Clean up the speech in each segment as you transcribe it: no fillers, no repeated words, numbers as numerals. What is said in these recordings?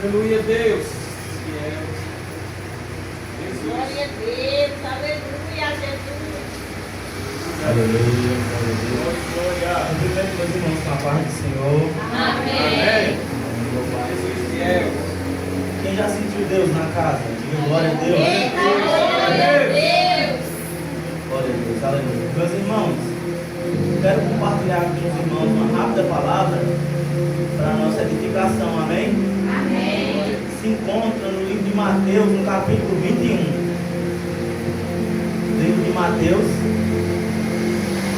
Aleluia, Deus. Glória a Deus, aleluia, Jesus. Aleluia, glória. Cumprimento meus irmãos com a paz do Senhor. Amém. Jesus fiel. Quem já sentiu Deus na casa? Diga glória a Deus. Glória a Deus. Glória a Deus, aleluia. Meus irmãos, quero compartilhar com os irmãos uma rápida palavra para a nossa edificação, amém? Amém. Se encontra no livro de Mateus, no capítulo 21. Livro de Mateus.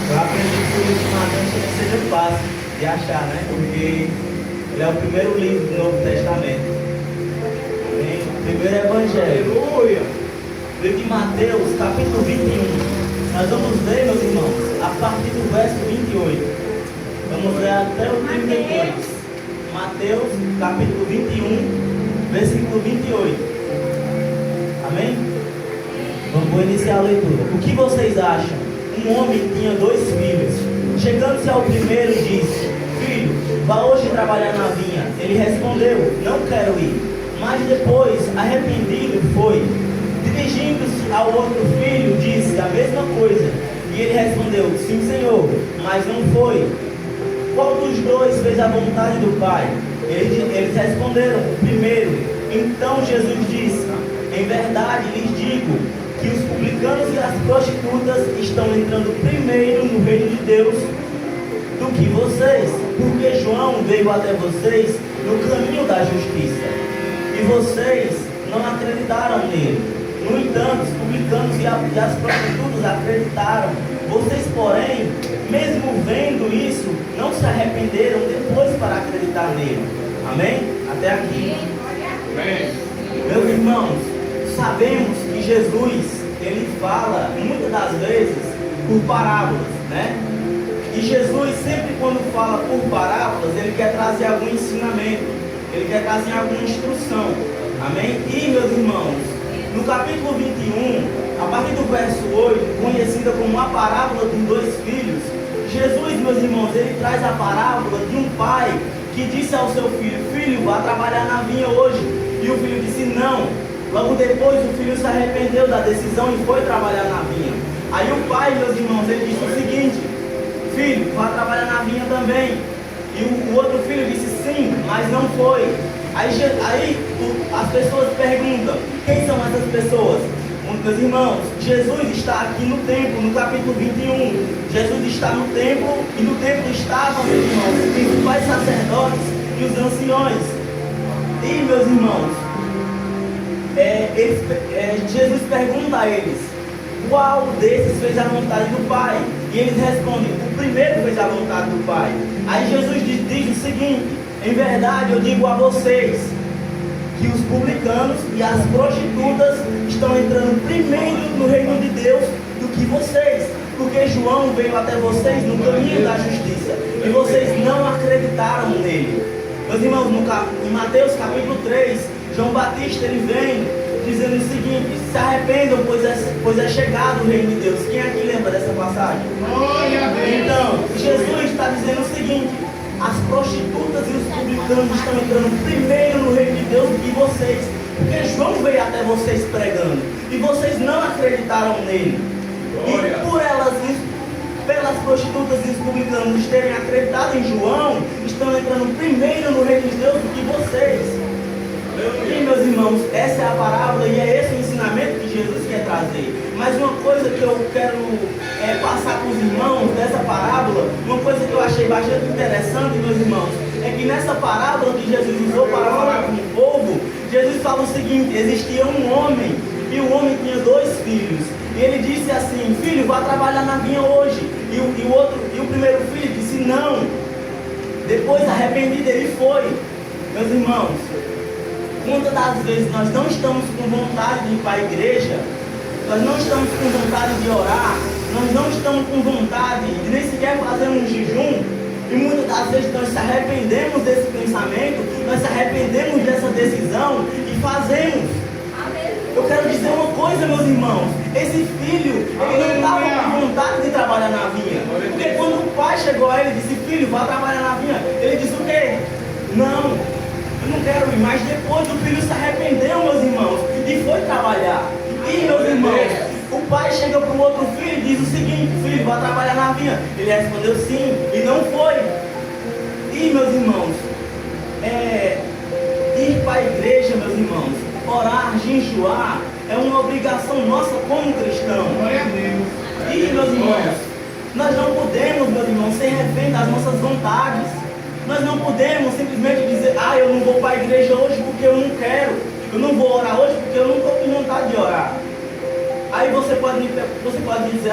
Eu aprendi que o livro de Mateus não seja fácil de achar, né? Porque ele é o primeiro livro do Novo Testamento. Amém? O primeiro evangelho. Aleluia. Livro de Mateus, capítulo 21. Nós vamos ler, meus irmãos, a partir do verso 28. Vamos ler até o 32. Mateus, capítulo 21, versículo 28. Amém? Vamos iniciar a leitura. O que vocês acham? Um homem tinha 2 filhos. Chegando-se ao primeiro, disse: Filho, vá hoje trabalhar na vinha. Ele respondeu: Não quero ir. Mas depois, arrependido, foi. Dirigindo-se ao outro filho, disse a mesma coisa. E ele respondeu: Sim, Senhor, mas não foi. Qual dos 2 fez a vontade do Pai? Eles responderam: O primeiro. Então Jesus disse: Em verdade lhes digo que os publicanos e as prostitutas estão entrando primeiro no reino de Deus do que vocês, porque João veio até vocês no caminho da justiça, e vocês não acreditaram nele. No entanto, os publicanos e as prostitutas acreditaram. Vocês, porém, mesmo vendo isso, não se arrependeram depois para acreditar nele. Amém? Até aqui. Amém. Meus irmãos, sabemos que Jesus, ele fala muitas das vezes por parábolas, né? E Jesus sempre quando fala por parábolas, ele quer trazer algum ensinamento, ele quer trazer alguma instrução. Amém? E meus irmãos, no capítulo 21, a partir do verso 8, conhecida como a parábola dos 2 filhos, Jesus, meus irmãos, ele traz a parábola de um pai que disse ao seu filho: Filho, vá trabalhar na vinha hoje. E o filho disse: Não. Logo depois o filho se arrependeu da decisão e foi trabalhar na vinha. Aí o pai, meus irmãos, ele disse o seguinte: Filho, vá trabalhar na vinha também. E o outro filho disse: Sim, mas não foi. Aí as pessoas perguntam: Quem são essas pessoas? Meus irmãos, Jesus está aqui no templo, no capítulo 21. Jesus está no templo, e no templo estavam, meus irmãos, os principais sacerdotes e os anciões. E, meus irmãos, Jesus pergunta a eles: qual desses fez a vontade do Pai? E eles respondem: o primeiro fez a vontade do Pai. Aí Jesus diz o seguinte: em verdade eu digo a vocês que os publicanos e as prostitutas estão entrando primeiro no reino de Deus do que vocês, porque João veio até vocês no caminho da justiça e vocês não acreditaram nele. Meus irmãos, em Mateus capítulo 3, João Batista ele vem dizendo o seguinte: se arrependam, pois é chegado o reino de Deus. Quem aqui lembra dessa passagem? Então, Jesus está dizendo o seguinte: as prostitutas e os publicanos estão entrando primeiro no reino de Deus do que vocês, porque João veio até vocês pregando e vocês não acreditaram nele. E pelas prostitutas e os publicanos terem acreditado em João, estão entrando primeiro no reino de Deus do que vocês. E, meus irmãos, essa é a parábola e é esse o ensinamento que Jesus quer trazer. Mas uma coisa que eu quero passar para os irmãos dessa parábola, uma coisa que eu achei bastante interessante, meus irmãos, é que nessa parábola que Jesus usou para falar com o povo, Jesus fala o seguinte: existia um homem, e o homem tinha 2 filhos. E ele disse assim: Filho, vá trabalhar na vinha hoje. E o primeiro filho disse: Não. Depois, arrependido, ele foi. Meus irmãos, muitas das vezes nós não estamos com vontade de ir para a igreja, nós não estamos com vontade de orar, nós não estamos com vontade de nem sequer fazer um jejum, e muitas das vezes nós se arrependemos desse pensamento, nós se arrependemos dessa decisão e fazemos. Eu quero dizer uma coisa, meus irmãos: esse filho, ele não estava com vontade de trabalhar na vinha, porque quando o pai chegou a ele e disse: Filho, vá trabalhar na vinha, ele disse o quê? Não, eu não quero ir. Mas depois depois o filho se arrependeu, meus irmãos, e foi trabalhar. E, meus irmãos, o pai chega para o outro filho e diz o seguinte: filho, vai trabalhar na vinha. Ele respondeu sim, e não foi. E, meus irmãos, ir para a igreja, meus irmãos, orar, jejuar, é uma obrigação nossa como cristão. Glória a Deus. E, meus irmãos, nós não podemos, meus irmãos, ser refém das nossas vontades. Nós não podemos simplesmente dizer: eu não vou para a igreja hoje porque eu não quero. Eu não vou orar hoje porque eu não estou com vontade de orar. Aí você pode dizer: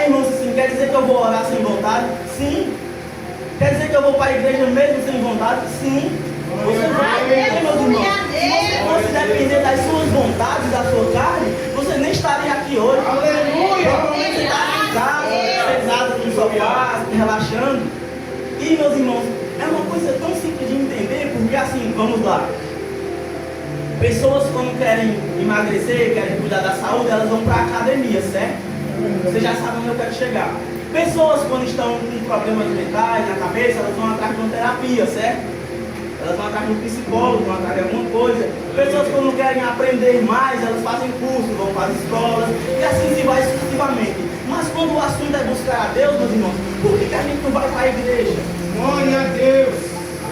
irmão, assim, quer dizer que eu vou orar sem vontade? Sim. Quer dizer que eu vou para a igreja mesmo sem vontade? Sim. Você vai, meus irmãos. Se você fosse depender das suas vontades, da sua carne, você nem estaria aqui hoje. Aleluia! Provavelmente você estaria em casa, sentado no sofá, relaxando. E, meus irmãos, é uma coisa tão simples de entender, porque assim, vamos lá. Pessoas quando querem emagrecer, querem cuidar da saúde, elas vão para a academia, certo? Você já sabe onde eu quero chegar. Pessoas quando estão com problemas mentais na cabeça, elas vão atrás de uma terapia, certo? Elas vão atrás de um psicólogo, vão atrás de alguma coisa. Pessoas quando querem aprender mais, elas fazem cursos, vão para as escolas, e assim se vai sucessivamente. Mas quando o assunto é buscar a Deus, meus irmãos, por que a gente não vai para a igreja? Glória a Deus.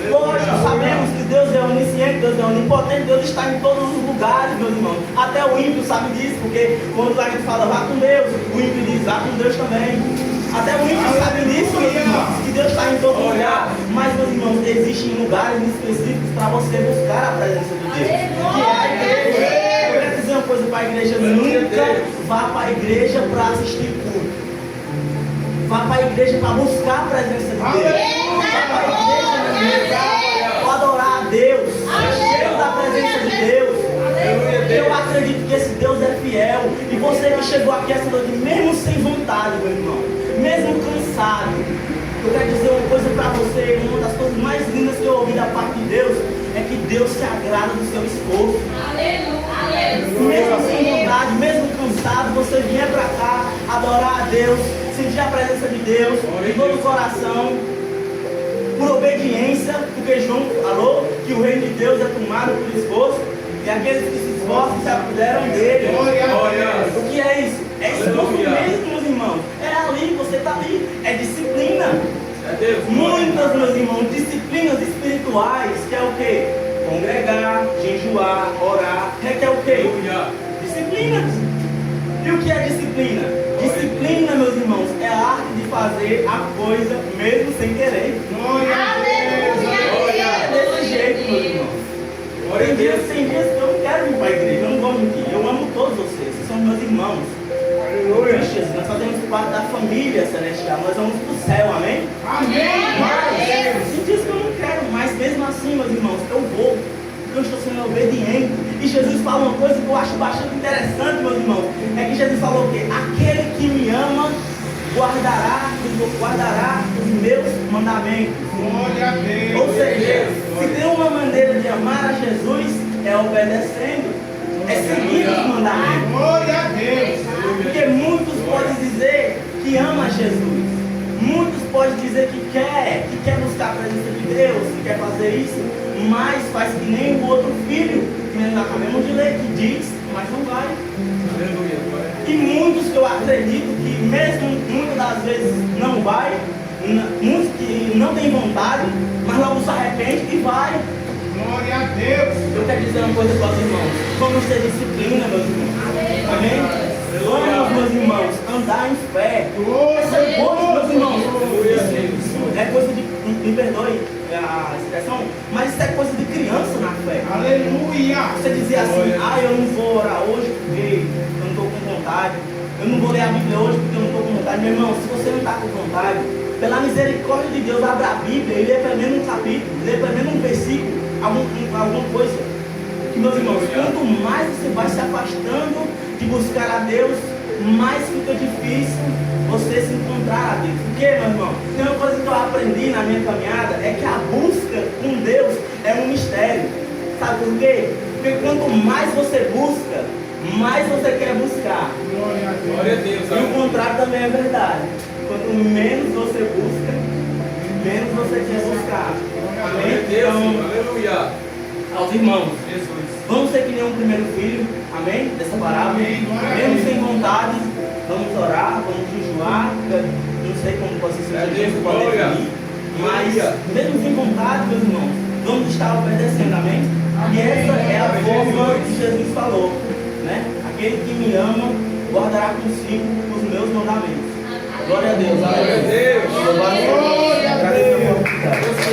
Lógico, sabemos que Deus é onisciente, Deus é onipotente, Deus está em todos os lugares, meus irmãos. Até o ímpio sabe disso, porque quando a gente fala vá com Deus, o ímpio diz vá com Deus também. Até o ímpio sabe disso, meus irmãos, que Deus está em todo lugar. Mas, meus irmãos, existem lugares específicos para você buscar a presença de Deus. Que é a igreja. Eu quero dizer uma coisa para a igreja: nunca vá para a igreja para assistir culto. Vá para a igreja para buscar a presença de Deus. Vá para a igreja, meu irmão, para adorar a Deus. É cheio da presença de Deus. Eu acredito que esse Deus é fiel. E você que chegou aqui essa noite, mesmo sem vontade, meu irmão, mesmo cansado, eu quero dizer uma coisa para você. Uma das coisas mais lindas que eu ouvi da parte de Deus é que Deus se agrada do seu esforço. Mesmo sem vontade, mesmo cansado, você vier para cá adorar a Deus, sentir a presença de Deus em todo o coração, por obediência, porque João falou que o reino de Deus é tomado por esforço, e aqueles que se esforçam se apoderam dele. O que é isso? É esforço mesmo, meus irmãos. É ali, você está ali. É disciplina. Muitas, meus irmãos, disciplinas espirituais, que é o quê? Congregar, jejuar, orar, requer o quê? Disciplina. E o que é disciplina? Disciplina, meus irmãos, é a arte de fazer a coisa mesmo sem querer. Glória a Deus. É desse jeito, meus irmãos. Tem dias que eu não quero vir para a igreja, eu não vou mentir. Eu amo todos vocês são meus irmãos. Cristianos, nós fazemos parte da família celestial, nós vamos para o céu, amém? Amém. Tem dias que eu não quero, mas mesmo assim, meus irmãos, eu vou, porque eu estou sendo obediente. E Jesus fala uma coisa que eu acho bastante interessante, meus irmãos, é que Jesus falou o quê? Aquele que me ama guardará os meus mandamentos. Glória a Deus. Ou seja, se tem uma maneira de amar a Jesus, é obedecendo, é seguir os mandamentos. Glória a Deus. Porque muitos podem dizer que ama Jesus, muitos podem dizer que quer buscar a presença de Deus, que quer fazer isso, mas faz que nem o outro filho, que nós acabamos de ler, que diz, mas não vai. E muitos que eu acredito que mesmo muitas das vezes não vai, muitos que não têm vontade, mas logo se arrepende e vai. Glória a Deus. Eu quero dizer uma coisa para os irmãos: vamos ter disciplina, meus irmãos. Amém? Vamos, meus irmãos, andar em fé. Isso é coisa, meus irmãos. Isso é coisa de, me perdoe a expressão, mas isso é coisa de criança na fé. Aleluia. Você dizia assim: eu não vou orar hoje porque eu não estou com vontade. Eu não vou ler a Bíblia hoje porque eu não estou com vontade. Meu irmão, se você não está com vontade, pela misericórdia de Deus, abra a Bíblia e lê pelo menos um capítulo, lê pelo menos um versículo, alguma coisa. Que, meus irmãos, quanto mais você vai se afastando de buscar a Deus, mais fica difícil você se encontrar a Deus. Porque, meu irmão, tem uma coisa que eu aprendi na minha caminhada, é que a busca com Deus é um mistério. Sabe por quê? Porque quanto mais você busca, mais você quer buscar. Glória a Deus. E o contrário também é verdade. Quanto menos você busca, menos você quer buscar. Amém? Então, Aleluia. aos irmãos. Jesus. Vamos ser que nem o primeiro filho, amém? Dessa parábola. Amém. Glória a Mesmo Deus. sem vontade, vamos orar, vamos jejuar. Não sei como você se Deus, pode glória. definir. Mas, mesmo sem vontade, meus irmãos, vamos estar obedecendo, amém? E essa é a forma que Jesus falou, né? Aquele que me ama guardará consigo os meus mandamentos. Glória a Deus. Glória a Deus. Louvado seja Deus. Glória a Agradeço a Deus. oportunidade.